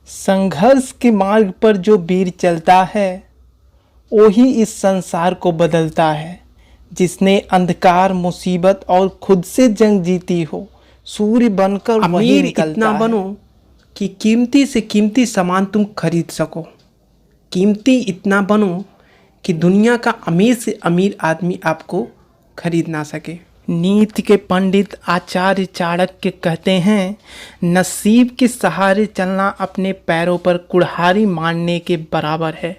संघर्ष के मार्ग पर जो वीर चलता है वही इस संसार को बदलता है। जिसने अंधकार, मुसीबत और खुद से जंग जीती हो, सूर्य बनकर वही अमीर निकलता इतना है। बनो कि कीमती से कीमती सामान तुम खरीद सको। कीमती इतना बनो कि दुनिया का अमीर से अमीर आदमी आपको खरीद ना सके। नीति के पंडित आचार्य चाणक्य कहते हैं, नसीब के सहारे चलना अपने पैरों पर कुल्हाड़ी मारने के बराबर है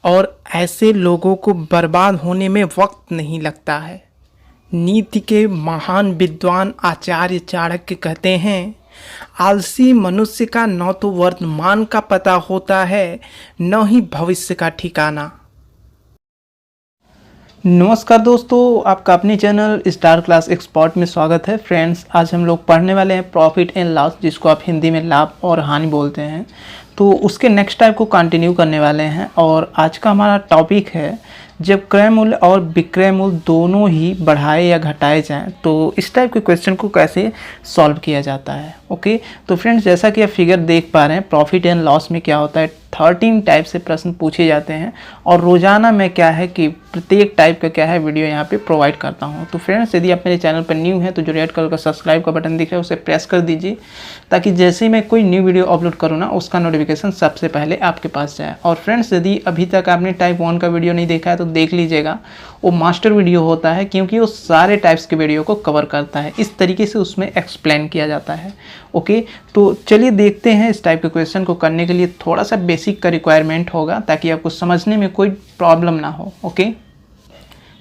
और ऐसे लोगों को बर्बाद होने में वक्त नहीं लगता है। नीति के महान विद्वान आचार्य चाणक्य कहते हैं, आलसी मनुष्य का न तो वर्तमान का पता होता है न ही भविष्य का ठिकाना। नमस्कार दोस्तों, आपका अपने चैनल स्टार क्लास एक्सपर्ट में स्वागत है। फ्रेंड्स, आज हम लोग पढ़ने वाले हैं प्रॉफिट एंड लॉस, जिसको आप हिंदी में लाभ और हानि बोलते हैं। तो उसके नेक्स्ट टाइप को कंटिन्यू करने वाले हैं और आज का हमारा टॉपिक है, जब क्रय मूल्य और विक्रय मूल्य दोनों ही बढ़ाए या घटाए जाएं तो इस टाइप के क्वेश्चन को कैसे सॉल्व किया जाता है। ओके, तो फ्रेंड्स, जैसा कि आप फिगर देख पा रहे हैं, प्रॉफिट एंड लॉस में क्या होता है, 13 टाइप से प्रश्न पूछे जाते हैं और रोजाना मैं क्या है कि प्रत्येक टाइप का क्या है वीडियो यहाँ पे प्रोवाइड करता हूँ। तो फ्रेंड्स, यदि आप मेरे चैनल पर न्यू हैं तो जो रेड कलर का सब्सक्राइब का बटन दिख रहा है उसे प्रेस कर दीजिए, ताकि जैसे ही मैं कोई न्यू वीडियो अपलोड करूँ ना, उसका नोटिफिकेशन सबसे पहले आपके पास जाए। और फ्रेंड्स, यदि अभी तक आपने टाइप 1 का वीडियो नहीं देखा है तो देख लीजिएगा, वो मास्टर वीडियो होता है, क्योंकि वो सारे टाइप्स के वीडियो को कवर करता है। इस तरीके से उसमें एक्सप्लेन किया जाता है। ओके, तो चलिए देखते हैं। इस टाइप के क्वेश्चन को करने के लिए थोड़ा सा बेसिक का रिक्वायरमेंट होगा, ताकि आपको समझने में कोई प्रॉब्लम ना हो। ओके,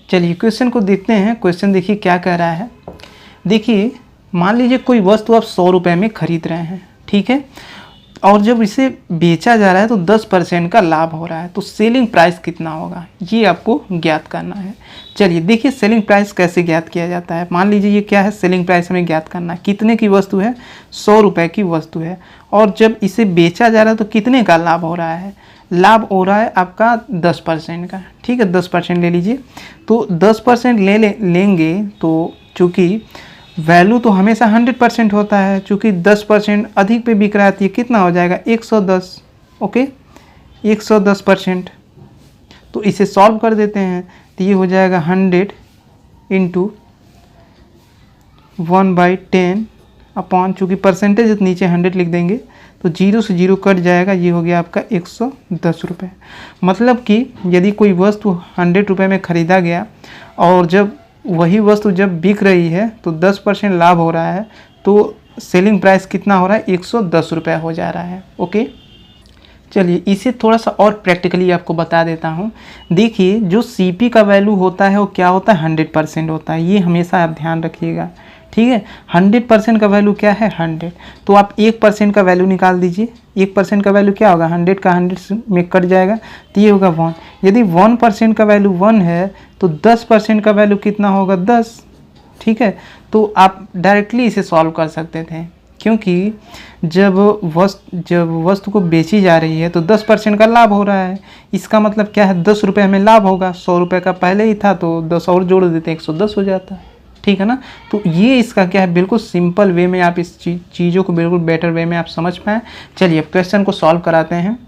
चलिए क्वेश्चन को देखते हैं। क्वेश्चन देखिए क्या कह रहा है। देखिए, मान लीजिए कोई वस्तु आप 100 रुपये में खरीद रहे हैं, ठीक है, और जब इसे बेचा जा रहा है तो 10% का लाभ हो रहा है, तो सेलिंग प्राइस कितना होगा, ये आपको ज्ञात करना है। चलिए देखिए, सेलिंग प्राइस कैसे ज्ञात किया जाता है। मान लीजिए ये क्या है, सेलिंग प्राइस हमें ज्ञात करना है। कितने की वस्तु है, 100 रुपये की वस्तु है, और जब इसे बेचा जा रहा है तो कितने का लाभ हो रहा है, लाभ हो रहा है आपका 10% का। ठीक है, 10% ले लीजिए। तो 10% लेंगे तो चूँकि वैल्यू तो हमेशा 100% होता है, चूँकि 10% अधिक पे बिक रहा है, तो ये कितना हो जाएगा, 110। ओके, 110%। तो इसे सॉल्व कर देते हैं तो ये हो जाएगा 100 इंटू 1/10 अपॉन, चूँकि परसेंटेज है तो नीचे 100 लिख देंगे, तो 0 से 0 कट जाएगा, ये हो गया आपका 110 रुपये। मतलब कि यदि कोई वस्तु 100 रुपये में ख़रीदा गया और जब वही वस्तु जब बिक रही है तो 10% लाभ हो रहा है, तो सेलिंग प्राइस कितना हो रहा है, 110 रुपये हो जा रहा है। ओके, चलिए इसे थोड़ा सा और प्रैक्टिकली आपको बता देता हूँ। देखिए, जो सीपी का वैल्यू होता है वो क्या होता है, 100% होता है। ये हमेशा आप ध्यान रखिएगा, ठीक है। 100% का वैल्यू क्या है, 100। तो आप 1% का वैल्यू निकाल दीजिए। 1% का वैल्यू क्या होगा, 100 का 100 में कट जाएगा, तो ये होगा 1। यदि 1% का वैल्यू 1 है तो 10% का वैल्यू कितना होगा, 10। ठीक है, तो आप डायरेक्टली इसे सॉल्व कर सकते थे, क्योंकि जब वस्तु को बेची जा रही है तो 10% का लाभ हो रहा है। इसका मतलब क्या है, 10 रुपये हमें लाभ होगा। 100 रुपये का पहले ही था तो 10 और जोड़ देते 110 हो जाता है। ठीक है ना। तो ये इसका क्या है, बिल्कुल सिंपल वे में आप इस चीज़ों को बिल्कुल बेटर वे में आप समझ पाएँ। चलिए अब क्वेश्चन को सॉल्व कराते हैं।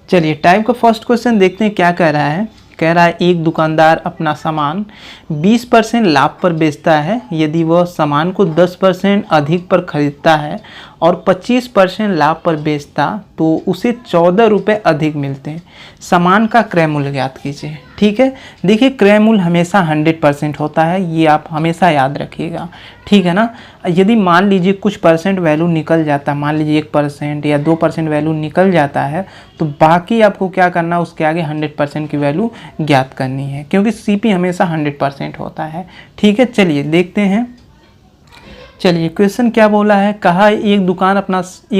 चलिए टाइप का फर्स्ट क्वेश्चन देखते हैं क्या कह रहा है। कह रहा है, एक दुकानदार अपना सामान 20% लाभ पर बेचता है यदि वह सामान को 10% अधिक पर खरीदता है और 25% लाभ पर बेचता तो उसे 14 रुपये अधिक मिलते हैं। सामान का क्रय मूल्य ज्ञात कीजिए। ठीक है, देखिए क्रय मूल्य हमेशा 100% होता है, ये आप हमेशा याद रखिएगा। ठीक है ना। यदि मान लीजिए कुछ परसेंट वैल्यू निकल जाता है, मान लीजिए 1% या 2% वैल्यू निकल जाता है, तो बाकी आपको क्या करना है, उसके आगे 100% की वैल्यू ज्ञात करनी है, क्योंकि सीपी हमेशा 100% होता है। ठीक है, चलिए देखते हैं। चलिए क्वेश्चन क्या बोला है, कहा एक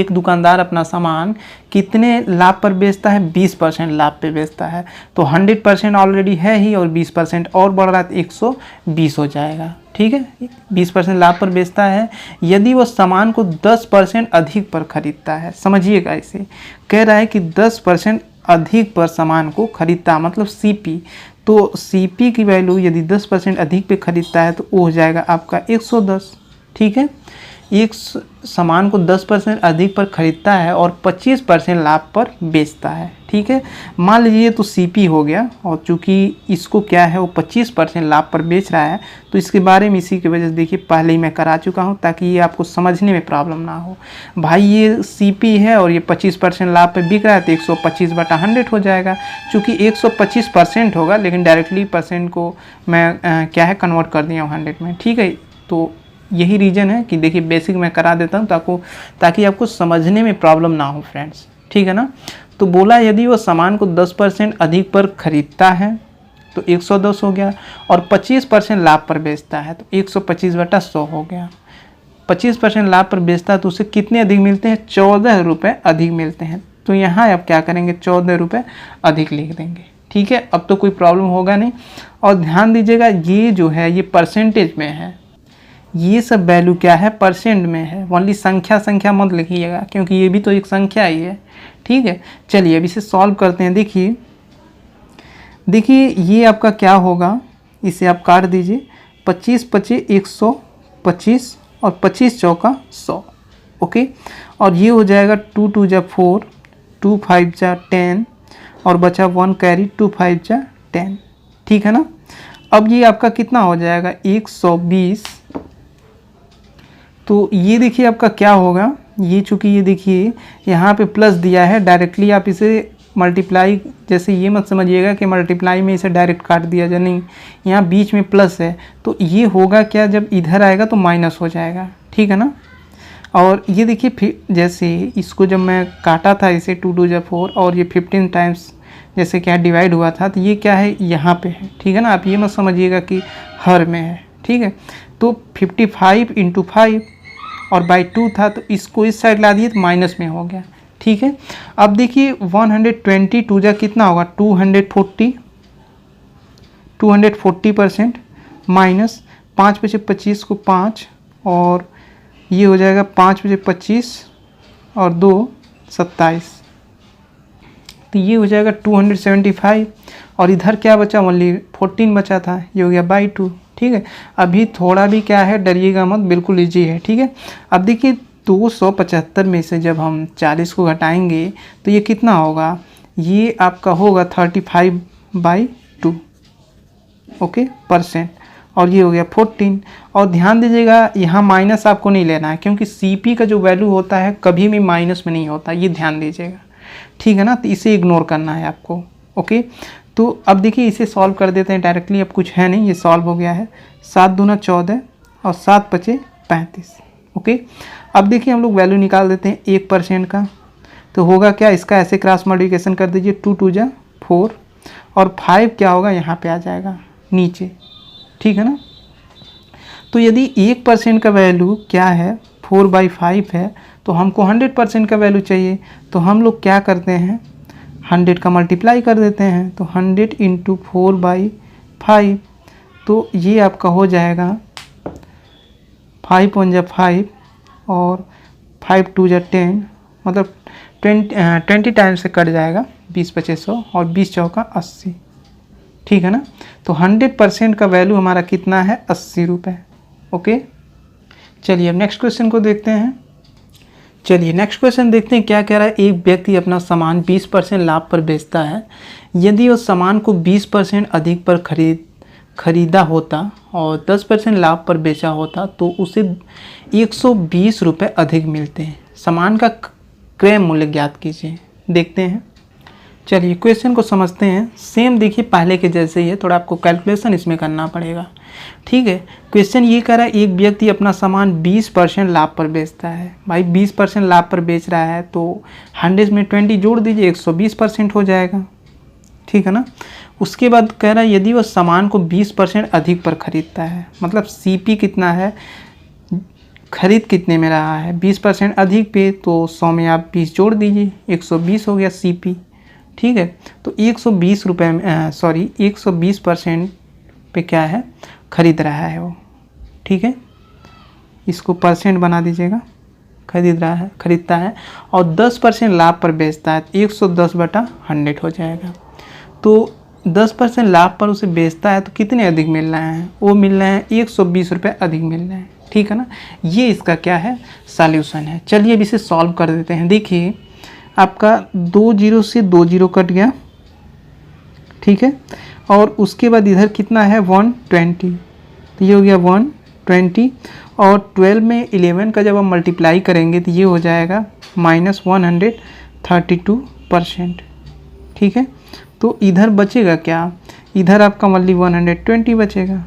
दुकानदार अपना सामान कितने लाभ पर बेचता है, 20% लाभ पे बेचता है। तो 100% ऑलरेडी है ही और 20% और बढ़ रहा है तो 120 हो जाएगा। ठीक है, 20% लाभ पर बेचता है यदि वो सामान को 10% अधिक पर खरीदता है। समझिएगा, इसे कह रहा है कि 10% अधिक पर सामान को खरीदता, मतलब सीपी। तो सीपी की वैल्यू यदि 10% अधिक पे खरीदता है तो वो हो जाएगा आपका 110। ठीक है, एक सामान को 10% अधिक पर खरीदता है और 25% लाभ पर बेचता है। ठीक है, मान लीजिए तो सीपी हो गया, और चूंकि इसको क्या है वो 25% लाभ पर बेच रहा है, तो इसके बारे में इसी की वजह से देखिए पहले ही मैं करा चुका हूँ ताकि ये आपको समझने में प्रॉब्लम ना हो। भाई ये सीपी है और ये 25% लाभ पर बिक रहा है, तो 125/100 हो जाएगा। चूँकि 125% होगा, लेकिन डायरेक्टली परसेंट को मैं क्या है कन्वर्ट कर दिया हूँ 100 में। ठीक है, तो यही रीज़न है कि देखिए बेसिक मैं करा देता हूँ ताकि आपको समझने में प्रॉब्लम ना हो फ्रेंड्स। ठीक है ना। तो बोला यदि वो सामान को 10% अधिक पर खरीदता है तो 110 हो गया, और 25% लाभ पर बेचता है तो 125/100 हो गया। 25% लाभ पर बेचता है तो उसे कितने अधिक मिलते हैं? 14 रुपये अधिक मिलते हैं। तो यहाँ आप क्या करेंगे? 14 रुपये अधिक लिख देंगे। ठीक है, अब तो कोई प्रॉब्लम होगा नहीं। और ध्यान दीजिएगा ये जो है ये परसेंटेज में है, ये सब वैल्यू क्या है? परसेंट में है। ओनली संख्या मत लिखिएगा, क्योंकि ये भी तो एक संख्या ही है। ठीक है, चलिए अब इसे सॉल्व करते हैं। देखिए ये आपका क्या होगा, इसे आप काट दीजिए। 25×25 125 और 25×4 100। ओके, और ये हो जाएगा 2 2 जा 4, 2 5 जा 10 और बचा 1 कैरी 2 5 जा 10। ठीक है ना। अब ये आपका कितना हो जाएगा? 120। तो ये देखिए आपका क्या होगा, ये चूँकि ये देखिए यहाँ पे प्लस दिया है, डायरेक्टली आप इसे मल्टीप्लाई, जैसे ये मत समझिएगा कि मल्टीप्लाई में इसे डायरेक्ट काट दिया जाए, नहीं, यहाँ बीच में प्लस है। तो ये होगा क्या, जब इधर आएगा तो माइनस हो जाएगा। ठीक है ना। और ये देखिए फिर जैसे इसको जब मैं काटा था इसे 2 2 जा 4 और ये 15 टाइम्स जैसे क्या डिवाइड हुआ था, तो ये क्या है यहाँ पे है। ठीक है ना, आप ये मत समझिएगा कि हर में है। ठीक है, तो 55 × 5 और बाई 2 था, तो इसको इस साइड ला दिए तो माइनस में हो गया। ठीक है, अब देखिए 122 जा कितना होगा? 240% माइनस 5 बचे 25 को 5, और ये हो जाएगा 5 बचे 25 और 2 27, तो ये हो जाएगा 275। और इधर क्या बचा? ओनली 14 बचा था, ये हो गया बाई 2। ठीक है, अभी थोड़ा भी क्या है डरिएगा मत, बिल्कुल इजी है। ठीक है, अब देखिए 275 में से जब हम 40 को घटाएंगे तो ये कितना होगा? ये आपका होगा 35/2। ओके, परसेंट, और ये हो गया 14। और ध्यान दीजिएगा यहाँ माइनस आपको नहीं लेना है, क्योंकि सीपी का जो वैल्यू होता है कभी भी माइनस में नहीं होता, ये ध्यान दीजिएगा। ठीक है ना, तो इसे इग्नोर करना है आपको। ओके, तो अब देखिए इसे सॉल्व कर देते हैं डायरेक्टली, अब कुछ है नहीं, ये सॉल्व हो गया है। 7 दूना 14 और 7 बचे 35। ओके, अब देखिए हम लोग वैल्यू निकाल देते हैं 1% का, तो होगा क्या? इसका ऐसे क्रॉस मल्टीप्लिकेशन कर दीजिए, 2 2 जा 4 और 5 क्या होगा? यहाँ पे आ जाएगा नीचे। ठीक है ना। तो यदि 1% का वैल्यू क्या है? 4/5 है, तो हमको 100% का वैल्यू चाहिए, तो हम लोग क्या करते हैं? 100 का मल्टीप्लाई कर देते हैं, तो 100 × 4/5, तो ये आपका हो जाएगा 5 1 जा 5 और 5 2 जा 10, मतलब 20 टाइम्स से कट जाएगा, 20 बचे 100 और 20 चौका 80। ठीक है ना। तो 100% का वैल्यू हमारा कितना है? 80 रुपये। ओके, चलिए अब नेक्स्ट क्वेश्चन को देखते हैं। चलिए नेक्स्ट क्वेश्चन देखते हैं क्या कह रहा है। एक व्यक्ति अपना सामान 20% लाभ पर बेचता है। यदि उस सामान को 20% अधिक पर खरीदा होता और 10% लाभ पर बेचा होता तो उसे 120 रुपये अधिक मिलते हैं। सामान का क्रय मूल्य ज्ञात कीजिए। देखते हैं, चलिए क्वेश्चन को समझते हैं। सेम देखिए पहले के जैसे ही है, थोड़ा आपको कैलकुलेशन इसमें करना पड़ेगा। ठीक है, क्वेश्चन ये कह रहा है एक व्यक्ति अपना सामान 20% लाभ पर बेचता है। भाई 20% लाभ पर बेच रहा है तो 100 में 20 जोड़ दीजिए, 120% हो जाएगा। ठीक है ना। उसके बाद कह रहा है यदि वह सामान को 20% अधिक पर खरीदता है, मतलब सीपी कितना है, खरीद कितने में रहा है 20% अधिक पे, तो 100 में आप 20 जोड़ दीजिए, 120 हो गया सीपी। ठीक है, तो 120 रुपये में 120% पे क्या है खरीद रहा है वो। ठीक है, इसको परसेंट बना दीजिएगा, खरीदता है और 10% लाभ पर बेचता है, 110/100 हो जाएगा। तो 10% लाभ पर उसे बेचता है तो कितने अधिक मिल रहे हैं? वो मिल रहे हैं 120 रुपये अधिक मिल रहे हैं। ठीक है ना। ये इसका क्या है, सॉल्यूशन है। चलिए अब इसे सॉल्व कर देते हैं। देखिए आपका 2 जीरो से 2 जीरो कट गया, ठीक है, और उसके बाद इधर कितना है 120, तो ये हो गया 120, और 12 में 11 का जब हम मल्टीप्लाई करेंगे तो ये हो जाएगा -132%, ठीक है। तो इधर बचेगा क्या, इधर आपका मल्टी 120 बचेगा,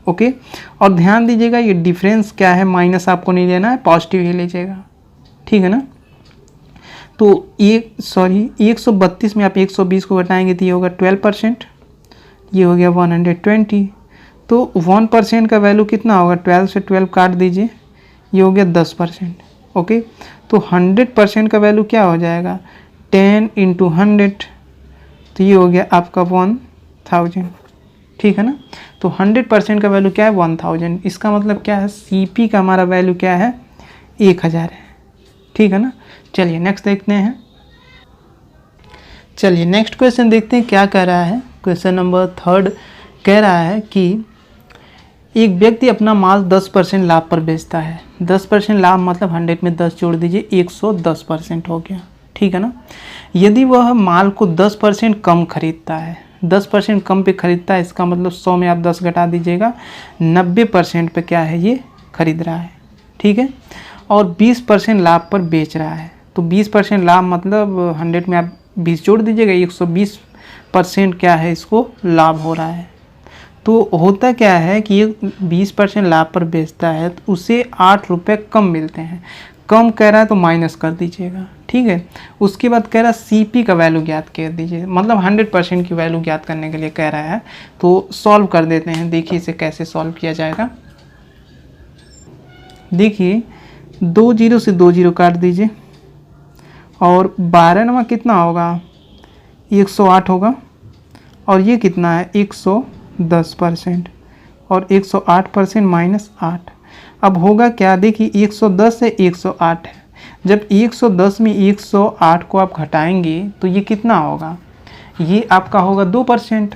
ओके। और ध्यान दीजिएगा ये डिफरेंस क्या है, माइनस आपको नहीं लेना है, पॉजिटिव ही लीजिएगा, ठीक है ना। तो 132 में आप 120 को घटाएंगे तो ये होगा 12%, ये हो गया 120। तो 1% का वैल्यू कितना होगा, 12 से 12 काट दीजिए, ये हो गया 10%, ओके। तो 100% का वैल्यू क्या हो जाएगा, 10 × 100, तो ये हो गया आपका 1000, ठीक है ना। तो 100% का वैल्यू क्या है 1000, इसका मतलब क्या है CP का हमारा वैल्यू क्या है 1000 है, ठीक है ना। चलिए नेक्स्ट देखते हैं। चलिए नेक्स्ट क्वेश्चन देखते हैं क्या कह रहा है। क्वेश्चन नंबर 3 कह रहा है कि एक व्यक्ति अपना माल 10% लाभ पर बेचता है। 10% लाभ मतलब 100 में 10 जोड़ दीजिए, 110% हो गया, ठीक है ना। यदि वह माल को 10% कम खरीदता है, 10% कम पे खरीदता है, इसका मतलब 100 में आप 10 घटा दीजिएगा, 90% पे क्या है ये खरीद रहा है, ठीक है। और 20% लाभ पर बेच रहा है, तो 20% लाभ मतलब 100 में आप 20 जोड़ दीजिएगा, 120% क्या है इसको लाभ हो रहा है। तो होता क्या है कि ये 20% लाभ पर बेचता है तो उसे 8 रुपये कम मिलते हैं। कम कह रहा है तो माइनस कर दीजिएगा, ठीक है। उसके बाद कह रहा है CP का वैल्यू ज्ञात कर दीजिए, मतलब 100% की वैल्यू ज्ञात करने के लिए कह रहा है। तो सॉल्व कर देते हैं, देखिए इसे कैसे सॉल्व किया जाएगा। देखिए 2 जीरो से 2 जीरो काट दीजिए, और 12 नवा कितना होगा 108 होगा, और ये कितना है 110%, और 108% -8। अब होगा क्या, देखिए 110 से 108 है, जब 110 में 108 को आप घटाएंगे तो ये कितना होगा, ये आपका होगा 2%।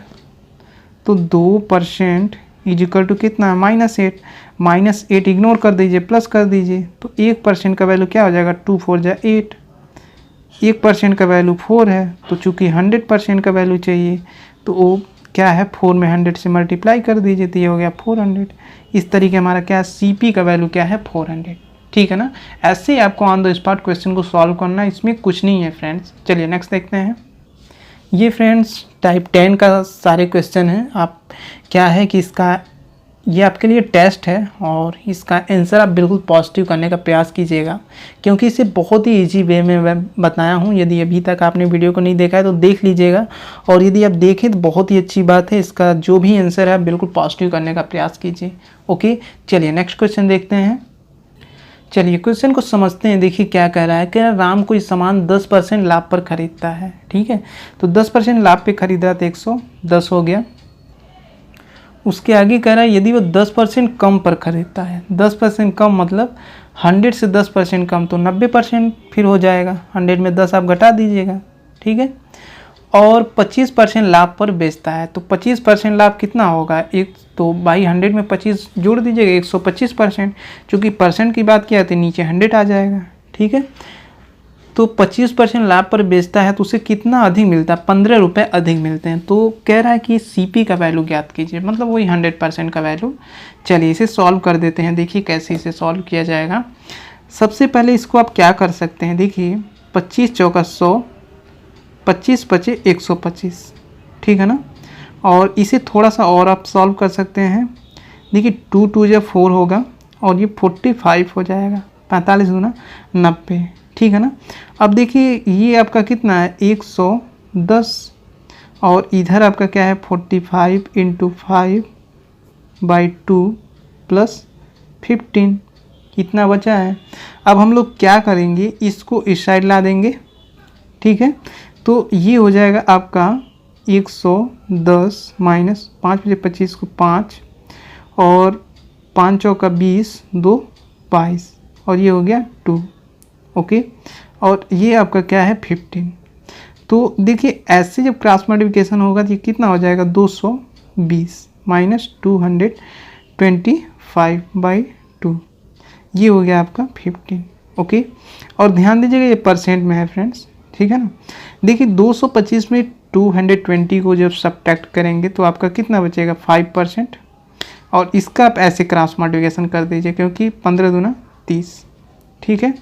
तो 2% इजिकल टू कितना है -8, -8 इग्नोर कर दीजिए, प्लस कर दीजिए, तो 1% का वैल्यू क्या हो जाएगा, 2 4 जा 8, 1% का वैल्यू 4 है, तो चूँकि 100% का वैल्यू चाहिए तो वो क्या है 4 में 100 से मल्टीप्लाई कर दीजिए, तो ये हो गया 400। इस तरीके हमारा क्या है CP का वैल्यू क्या है 400, ठीक है ना। ऐसे ही आपको ऑन द स्पॉट क्वेश्चन को सॉल्व करना है, इसमें कुछ नहीं है फ्रेंड्स। चलिए नेक्स्ट देखते हैं। ये फ्रेंड्स टाइप 10 का सारे क्वेश्चन हैं। आप क्या है कि इसका ये आपके लिए टेस्ट है, और इसका आंसर आप बिल्कुल पॉजिटिव करने का प्रयास कीजिएगा, क्योंकि इसे बहुत ही इजी वे में मैं बताया हूँ। यदि अभी तक आपने वीडियो को नहीं देखा है तो देख लीजिएगा, और यदि आप देखें तो बहुत ही अच्छी बात है। इसका जो भी आंसर है बिल्कुल पॉजिटिव करने का प्रयास कीजिए, ओके। चलिए नेक्स्ट क्वेश्चन देखते हैं। चलिए क्वेश्चन को समझते हैं। देखिए क्या कह रहा है, कह रहा है राम कोई सामान 10% लाभ पर खरीदता है, ठीक है। तो 10% लाभ पे खरीदा तो 110 हो गया। उसके आगे कह रहा है यदि वो 10% कम पर खरीदता है, 10% कम मतलब 100 से 10% कम तो 90% फिर हो जाएगा, 100 में 10 आप घटा दीजिएगा, ठीक है। और 25% लाभ पर बेचता है, तो 25% लाभ कितना होगा, एक तो बाई 100 में 25 जोड़ दीजिएगा, 125%। चूँकि परसेंट की बात किया तो नीचे 100 आ जाएगा, ठीक है। तो 25% लाभ पर बेचता है तो उसे कितना अधिक मिलता है, 15 रुपये अधिक मिलते हैं। तो कह रहा है कि CP का वैल्यू ज्ञात कीजिए, मतलब वही 100% का वैल्यू। चलिए इसे सॉल्व कर देते हैं। देखिए कैसे इसे सॉल्व किया जाएगा। सबसे पहले इसको आप क्या कर सकते हैं, देखिए 25 चौका 100, 25 बचे 125, ठीक है ना। और इसे थोड़ा सा और आप सॉल्व कर सकते हैं। देखिए 2 2 जब 4 होगा, और ये 45 हो जाएगा, 45 गुना 90, ठीक है ना। अब देखिए ये आपका कितना है 110, और इधर आपका क्या है 45 × 5/2 + 15, कितना बचा है। अब हम लोग क्या करेंगे, इसको इस साइड ला देंगे, ठीक है। तो ये हो जाएगा आपका 110 -5 बजे 25 को 5, और 5 चौका 20, 2 22, और ये हो गया 2, ओके। और ये आपका क्या है 15। तो देखिए ऐसे जब क्रॉस मल्टीप्लिकेशन होगा तो ये कितना हो जाएगा 220 -225/2, 2, ये हो गया आपका 15। ओके, और ध्यान दीजिएगा ये परसेंट में है फ्रेंड्स, ठीक है ना। देखिए 225 में 220 को जब सब्ट्रैक्ट करेंगे तो आपका कितना बचेगा 5%, और इसका आप ऐसे क्रॉस मल्टीप्लिकेशन कर दीजिए क्योंकि 15 दूना 30, ठीक है।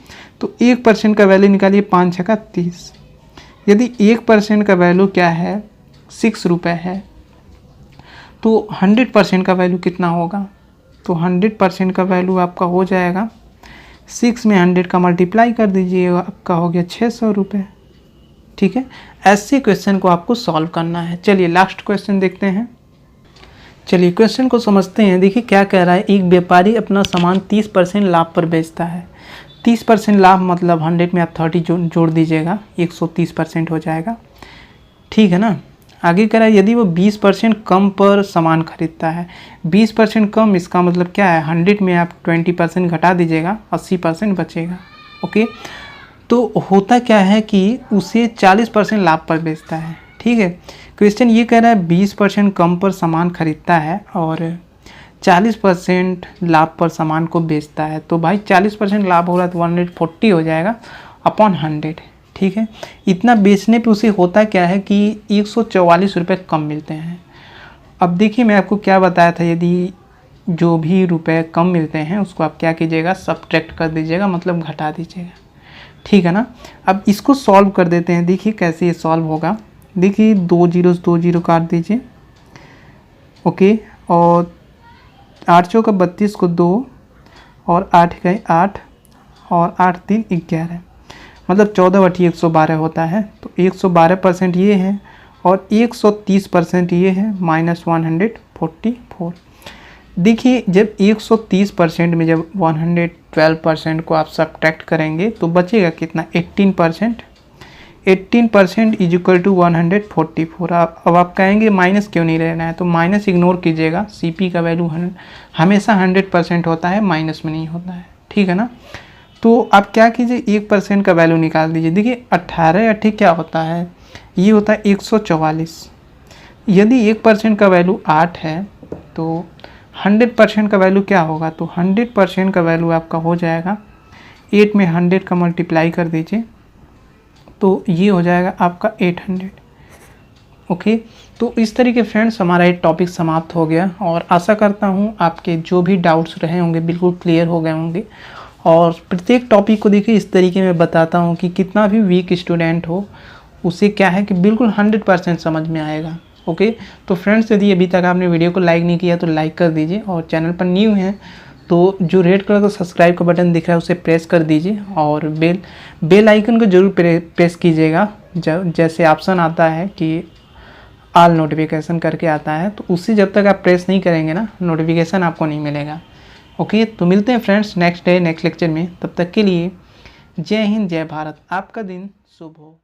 तो 1% का वैल्यू निकालिए, 5 छक्का 30। यदि 1% का वैल्यू क्या है 6 रुपये है तो 100% का वैल्यू कितना होगा, तो 100% का वैल्यू आपका हो जाएगा 6 में 100 का मल्टीप्लाई कर दीजिए, आपका हो गया 600 रुपये, ठीक है। ऐसे क्वेश्चन को आपको सॉल्व करना है। चलिए लास्ट क्वेश्चन देखते हैं। चलिए क्वेश्चन को समझते हैं। देखिए क्या कह रहा है, एक व्यापारी अपना सामान 30% लाभ पर बेचता है। 30% लाभ मतलब 100 में आप 30 जोड़ दीजिएगा, 130% हो जाएगा, ठीक है ना। आगे कह रहा है यदि वो 20% कम पर सामान खरीदता है। 20% कम इसका मतलब क्या है, 100 में आप 20% घटा दीजिएगा, 80% बचेगा। ओके, तो होता क्या है कि उसे 40% लाभ पर बेचता है, ठीक है। क्वेश्चन ये कह रहा है 20% कम पर सामान खरीदता है और 40% लाभ पर सामान को बेचता है। तो भाई 40% लाभ हो रहा है तो 140 हो जाएगा अपॉन 100, ठीक है। इतना बेचने पे उसे होता क्या है कि 144 रुपये कम मिलते हैं। अब देखिए मैं आपको क्या बताया था, यदि जो भी रुपए कम मिलते हैं उसको आप क्या कीजिएगा, सब्ट्रैक्ट कर दीजिएगा, मतलब घटा दीजिएगा, ठीक है ना। अब इसको सॉल्व कर देते हैं। देखिए कैसे ये सॉल्व होगा। देखिए 2 0 काट दीजिए, ओके, और 8 चौका 32 को 2 और 8 गए 8 और 8 3 11, मतलब 14 बटी 112 होता है। तो 112% ये है और 130% ये है, माइनस 144। देखिए जब 130% में जब 112% को आप सब्ट्रैक्ट करेंगे तो बचेगा कितना, 18%। 18% इज इक्वल टू 144। अब आप कहेंगे माइनस क्यों नहीं रहना है, तो माइनस इग्नोर कीजिएगा। सीपी का वैल्यू हमेशा 100% होता है, माइनस में नहीं होता है, ठीक है ना। तो आप क्या कीजिए, 1% का वैल्यू निकाल दीजिए। देखिए 18 8 क्या होता है, ये होता है 144। यदि 1% का वैल्यू 8 है तो 100% का वैल्यू क्या होगा, तो 100% का वैल्यू आपका हो जाएगा 8 में 100 का मल्टीप्लाई कर दीजिए तो ये हो जाएगा आपका 800। ओके, तो इस तरीके फ्रेंड्स हमारा ये टॉपिक समाप्त हो गया और आशा करता हूँ आपके जो भी डाउट्स रहे होंगे बिल्कुल क्लियर हो गए होंगे। और प्रत्येक टॉपिक को देखिए इस तरीके में बताता हूँ कि कितना भी वीक स्टूडेंट हो उसे क्या है कि बिल्कुल 100% समझ में आएगा। ओके, तो फ्रेंड्स यदि अभी तक आपने वीडियो को लाइक नहीं किया तो लाइक कर दीजिए, और चैनल पर न्यू हैं तो जो रेड कलर का सब्सक्राइब का बटन दिख रहा है उसे प्रेस कर दीजिए, और बेल आइकन को जरूर प्रेस कीजिएगा। जैसे ऑप्शन आता है कि ऑल नोटिफिकेशन करके आता है, तो उससे जब तक आप प्रेस नहीं करेंगे ना, नोटिफिकेशन आपको नहीं मिलेगा। ओके, तो मिलते हैं friends next day next lecture में। तब तक के लिए जय हिंद जय भारत, आपका दिन शुभ हो।